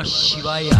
ಶಿವಾಯ.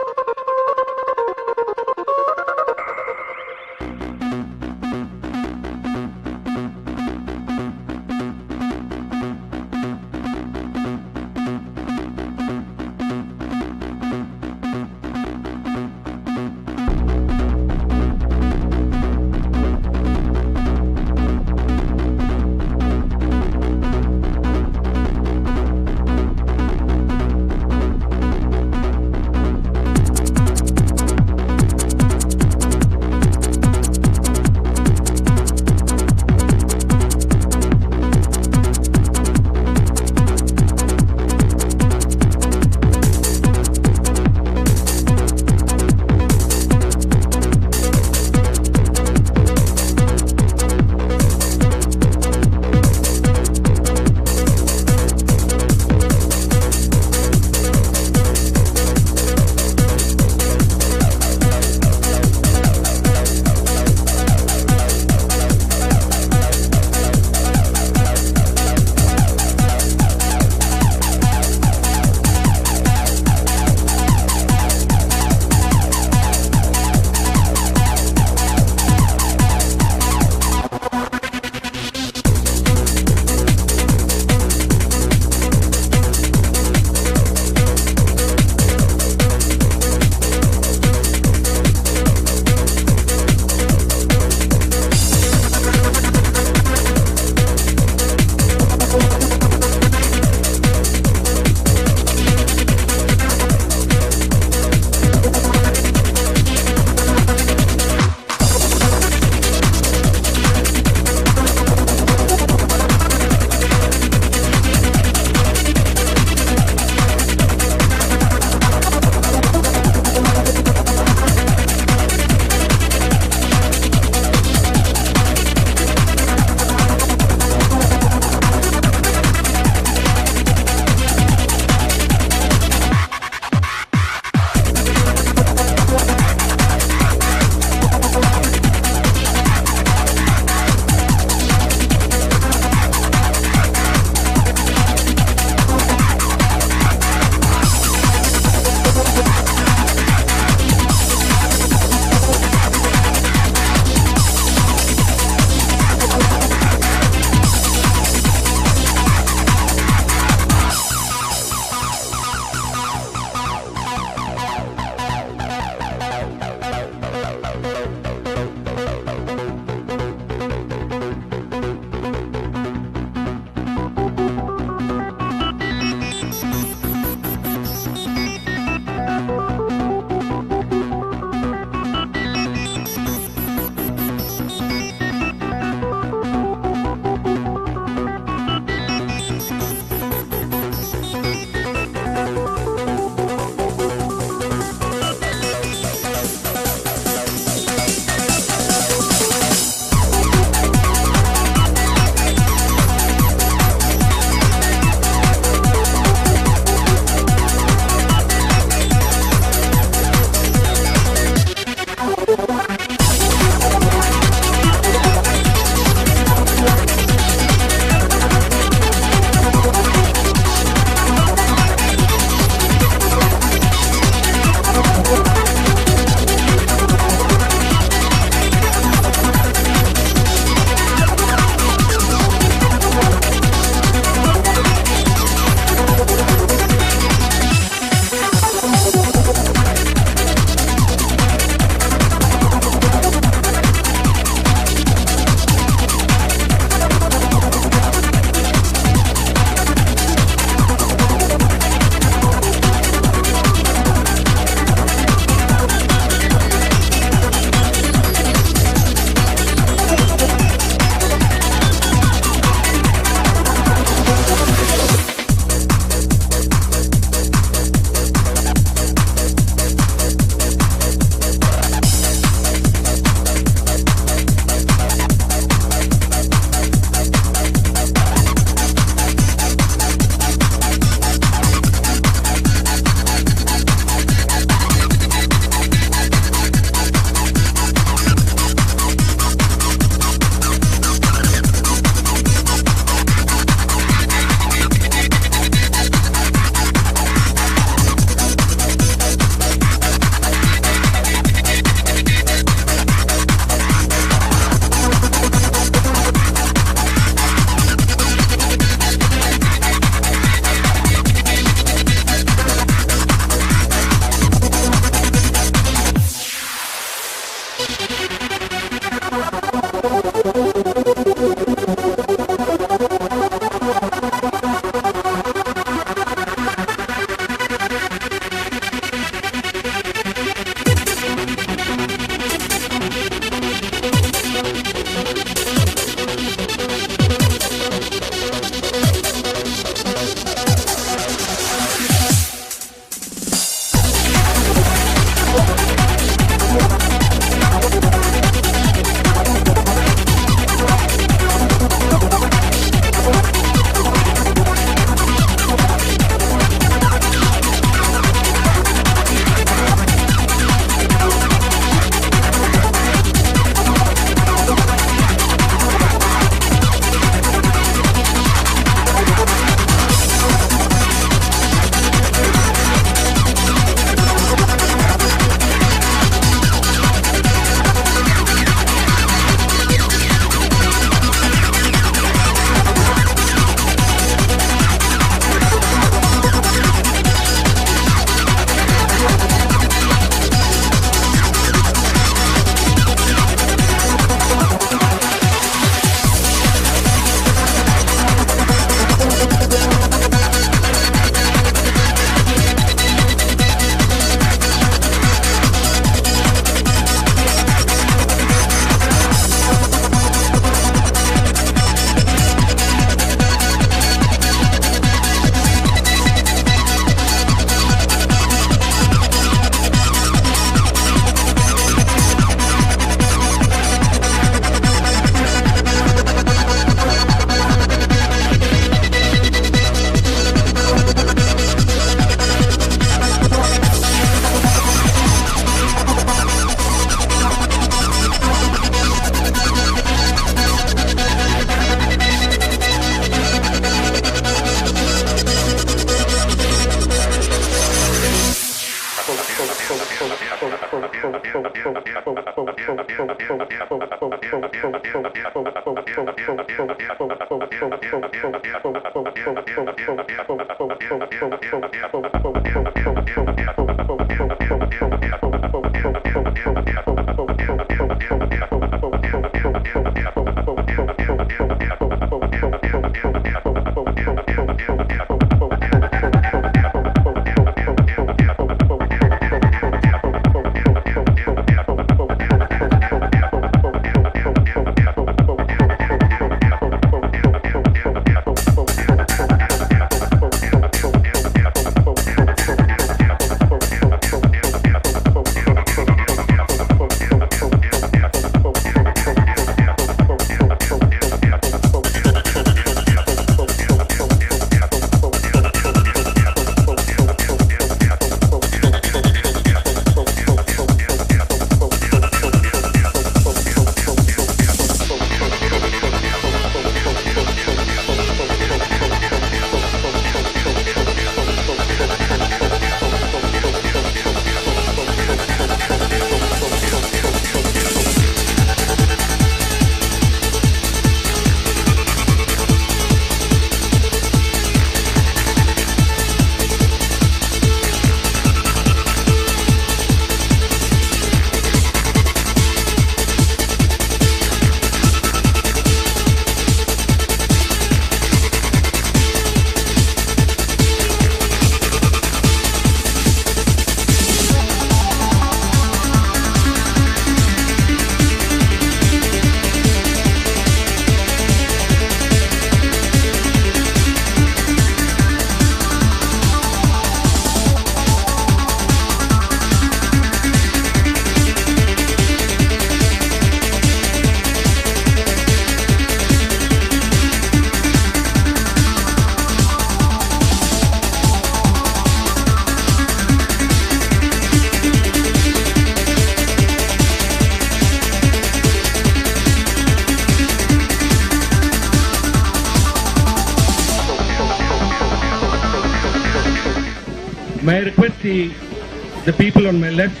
May I request the people on my left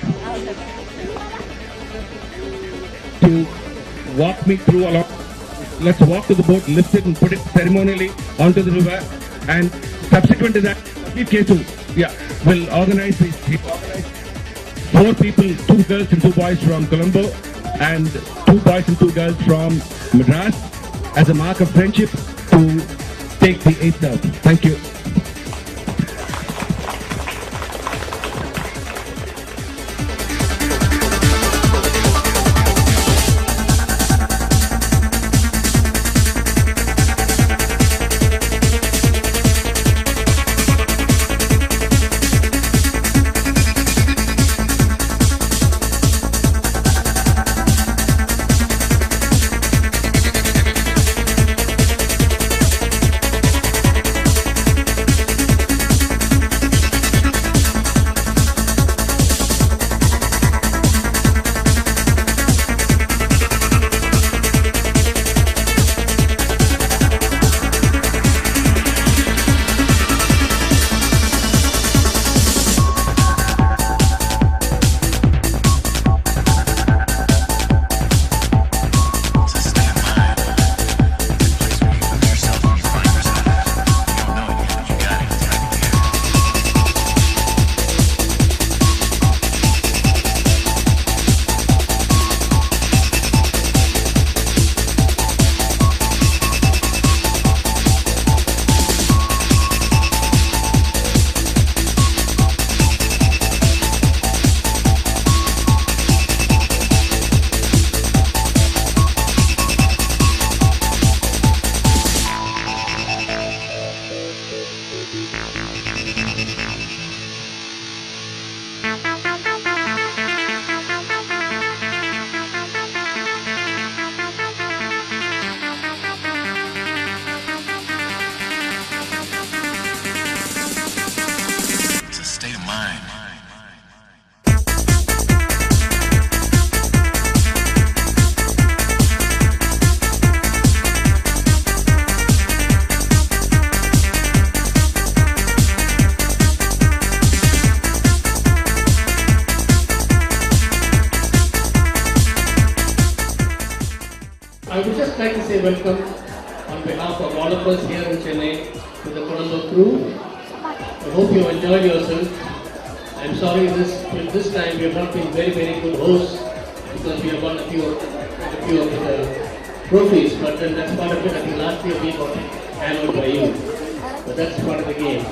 to walk me through along. Let's walk to the boat, lift it and put it ceremonially onto the river, and subsequent to that, Kesu, will organize this. Four people, 2 girls and 2 boys from Colombo, and 2 boys and 2 girls from Madras, as a mark of friendship to take the 8th out. Thank you. I would just like to say welcome on behalf of all of us here in Chennai to the Colombo crew. I hope you enjoyed yourself. I'm sorry this time we have not been very good hosts because we have got a few of the trophies, but then that's part of it. I think last year we got handled by you, but that's part of the game.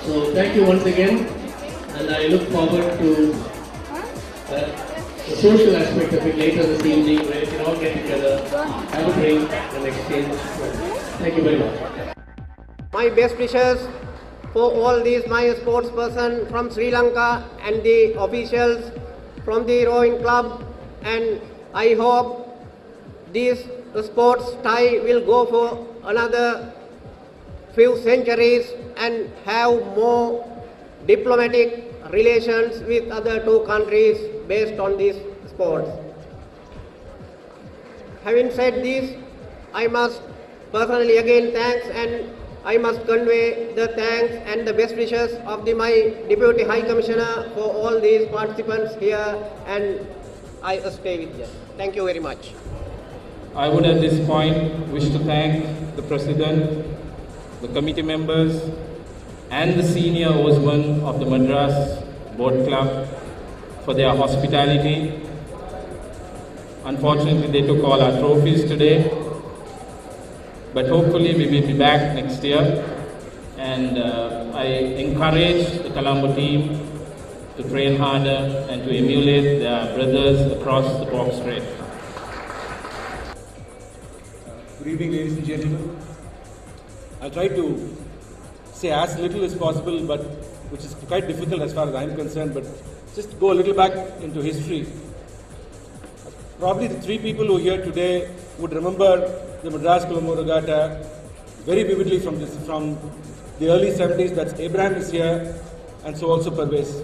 So thank you once again, and I look forward to the social aspect of it later this evening where we can all get together, have a drink and exchange. Thank you very much. My best wishes for all these my sports person from Sri Lanka and the officials from the rowing club, and I hope this sports tie will go for another few centuries and have more diplomatic relations with other two countries based on these sports. Having said this, I must personally again thanks, and I must convey the thanks and the best wishes of my Deputy High Commissioner for all these participants here, and I stay with them. Thank you very much. I would at this point wish to thank the President, the committee members and the senior oarsmen of the Madras Boat Club for their hospitality. Unfortunately, they took all our trophies today, but hopefully we will be back next year, and I encourage the Colombo team to train harder and to emulate their brothers across the box straight. Good evening, ladies and gentlemen. I'll try to say as little as possible, but which is quite difficult as far as I'm concerned, but just go a little back into history. Probably the three people who are here today would remember the Madras Colombo Regatta very vividly from the early 70s. That's Abraham is here, and so also Parvez.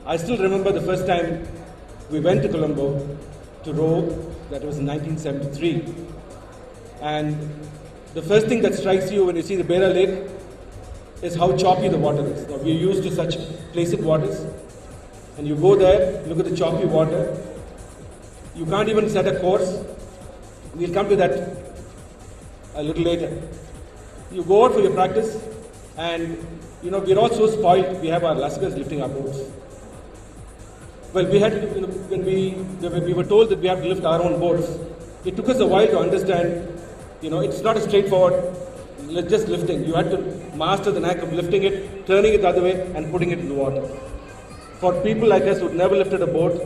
I still remember the first time we went to Colombo to row. That was in 1973. And the first thing that strikes you when you see the Bera Lake is how choppy the water is. Now, we're used to such placid waters, and you go there, look at the choppy water. You can't even set a course. We'll come to that a little later. You go out for your practice, and we're all so spoiled. We have our lascars lifting our boats. Well, we had when we were told that we have to lift our own boats, it took us a while to understand. It's not a straightforward just lifting. You had to master the knack of lifting it, turning it the other way, and putting it in the water. For people like us who'd never lifted a boat,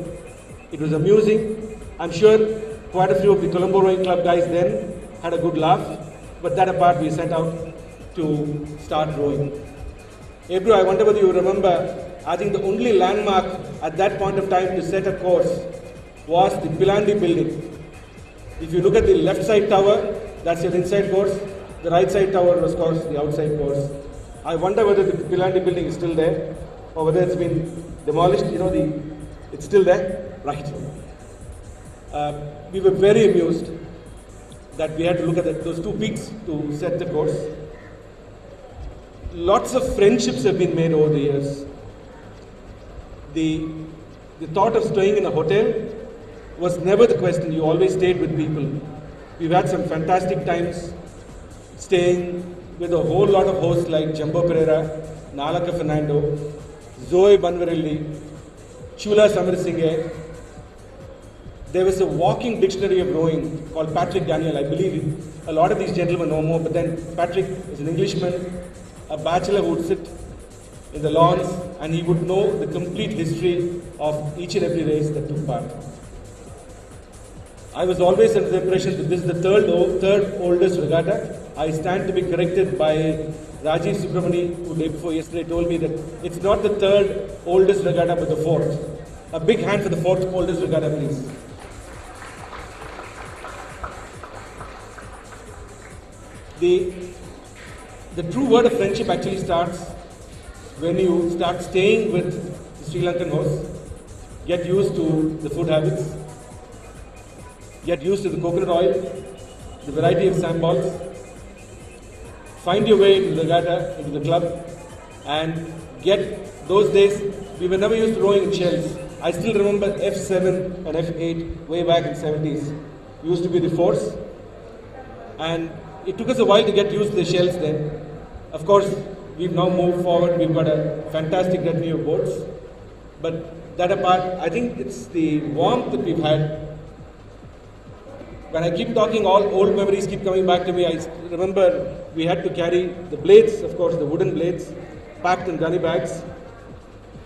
it was amusing. I'm sure quite a few of the Colombo Rowing Club guys then had a good laugh, but that apart, we set out to start rowing. Ebru, I wonder whether you remember, I think the only landmark at that point of time to set a course was the Pilandi building. If you look at the left side tower, that's your inside course. The right side tower was, of course, the outside course. I wonder whether the Pilandi building is still there or whether it's been demolished. It's still there? Right. We were very amused that we had to look at those two peaks to set the course. Lots of friendships have been made over the years. The thought of staying in a hotel was never the question. You always stayed with people. We've had some fantastic times staying with a whole lot of hosts like Jumbo Pereira, Nalaka Fernando, Zoe Banvarelli, Chula Samarsinghe. There was a walking dictionary of rowing called Patrick Daniel. I believe a lot of these gentlemen know more, but then Patrick is an Englishman, a bachelor who would sit in the lawns, and he would know the complete history of each and every race that took part. I was always under the impression that this is the third oldest regatta. I stand to be corrected by Rajiv Subramani, who day before yesterday told me that it's not the third oldest regatta, but the fourth. A big hand for the fourth oldest regatta, please. The true word of friendship actually starts when you start staying with the Sri Lankan hosts, get used to the food habits, get used to the coconut oil, the variety of sandballs, find your way into the regatta, into the club, and get those days. We were never used to rowing in shells. I still remember F7 and F8 way back in 70s. used to be the force. And it took us a while to get used to the shells then. Of course, we've now moved forward. We've got a fantastic retinue of boats. But that apart, I think it's the warmth that we've had. When I keep talking, all old memories keep coming back to me. I remember we had to carry the blades, of course, the wooden blades, packed in gunny bags.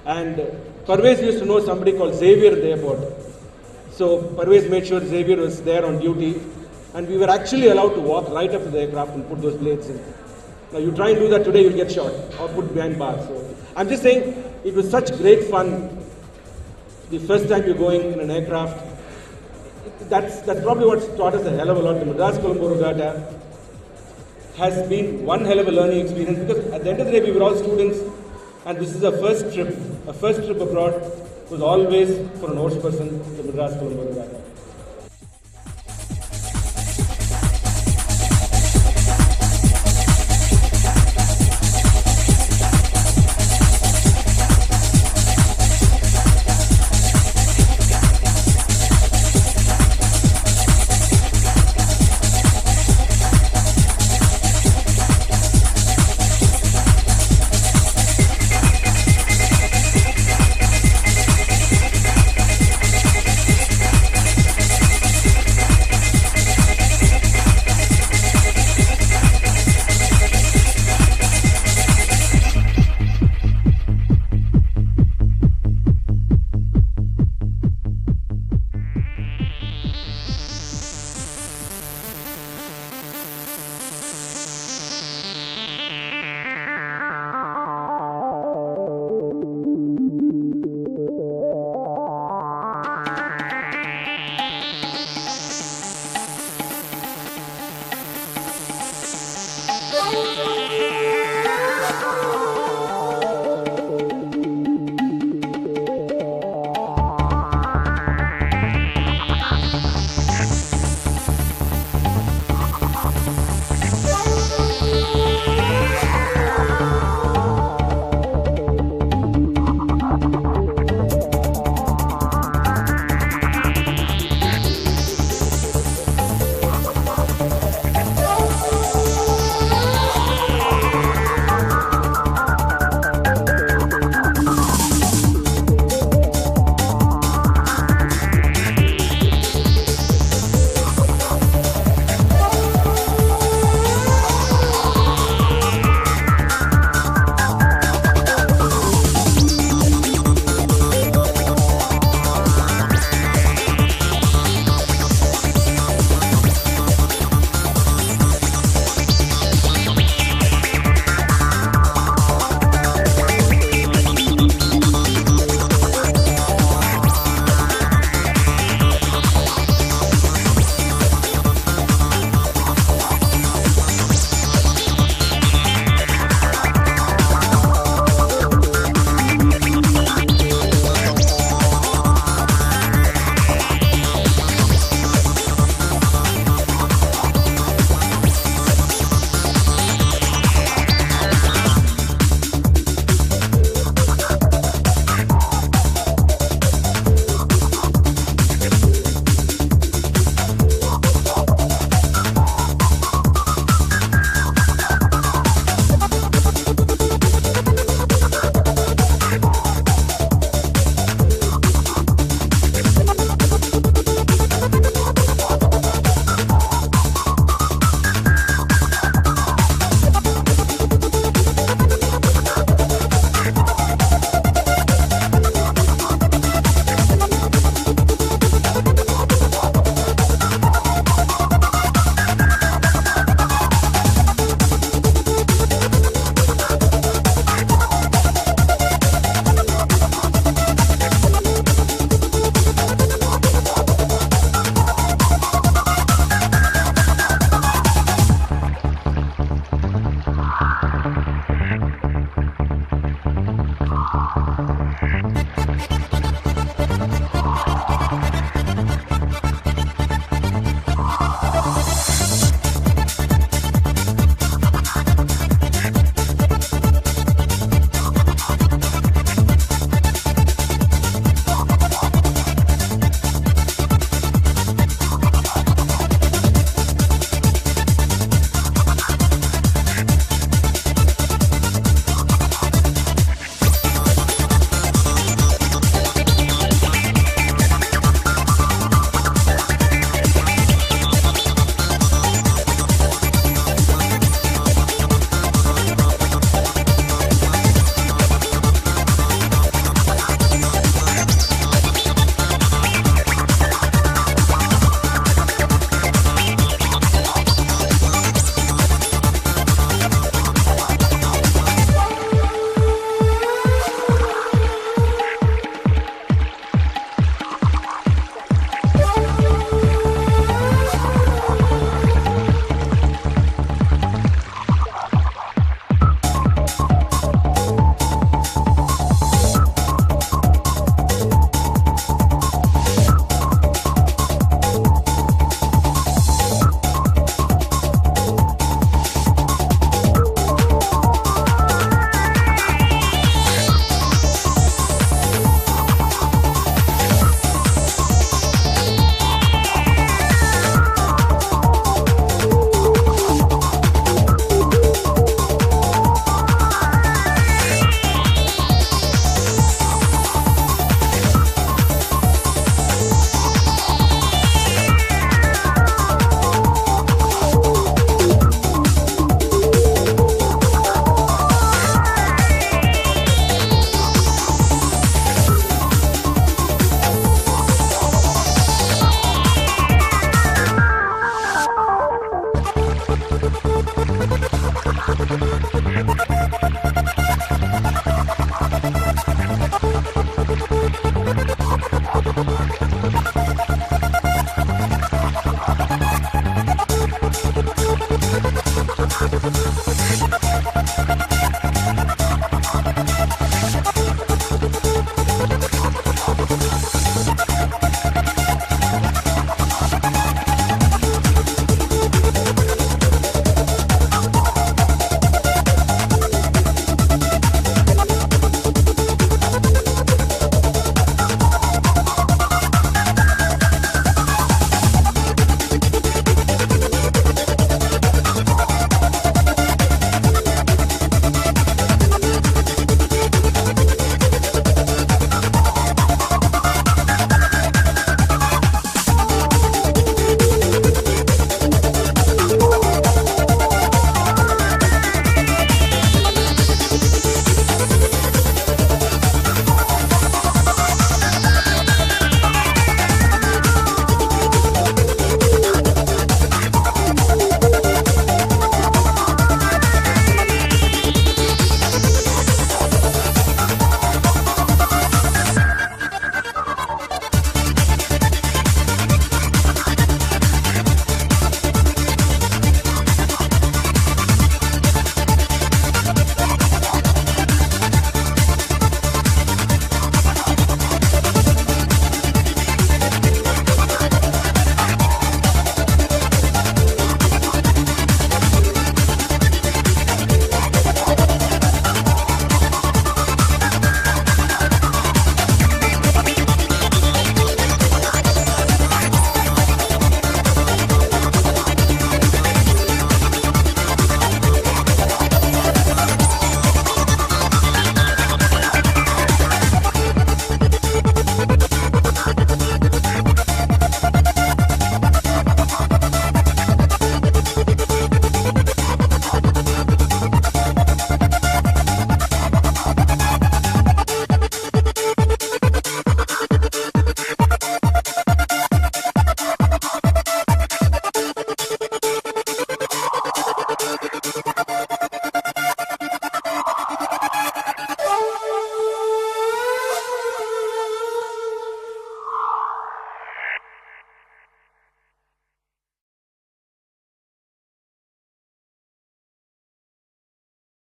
And Parvez used to know somebody called Xavier at the airport. So Parvez made sure Xavier was there on duty. And we were actually allowed to walk right up to the aircraft and put those blades in. Now you try and do that today, you'll get shot or put behind bars. So I'm just saying, it was such great fun the first time you're going in an aircraft. That's probably what's taught us a hell of a lot. The Madras Colombo Regatta has been one hell of a learning experience, because at the end of the day we were all students, and this is our first trip. Our first trip abroad was always for an oarsperson, the Madras Colombo Regatta.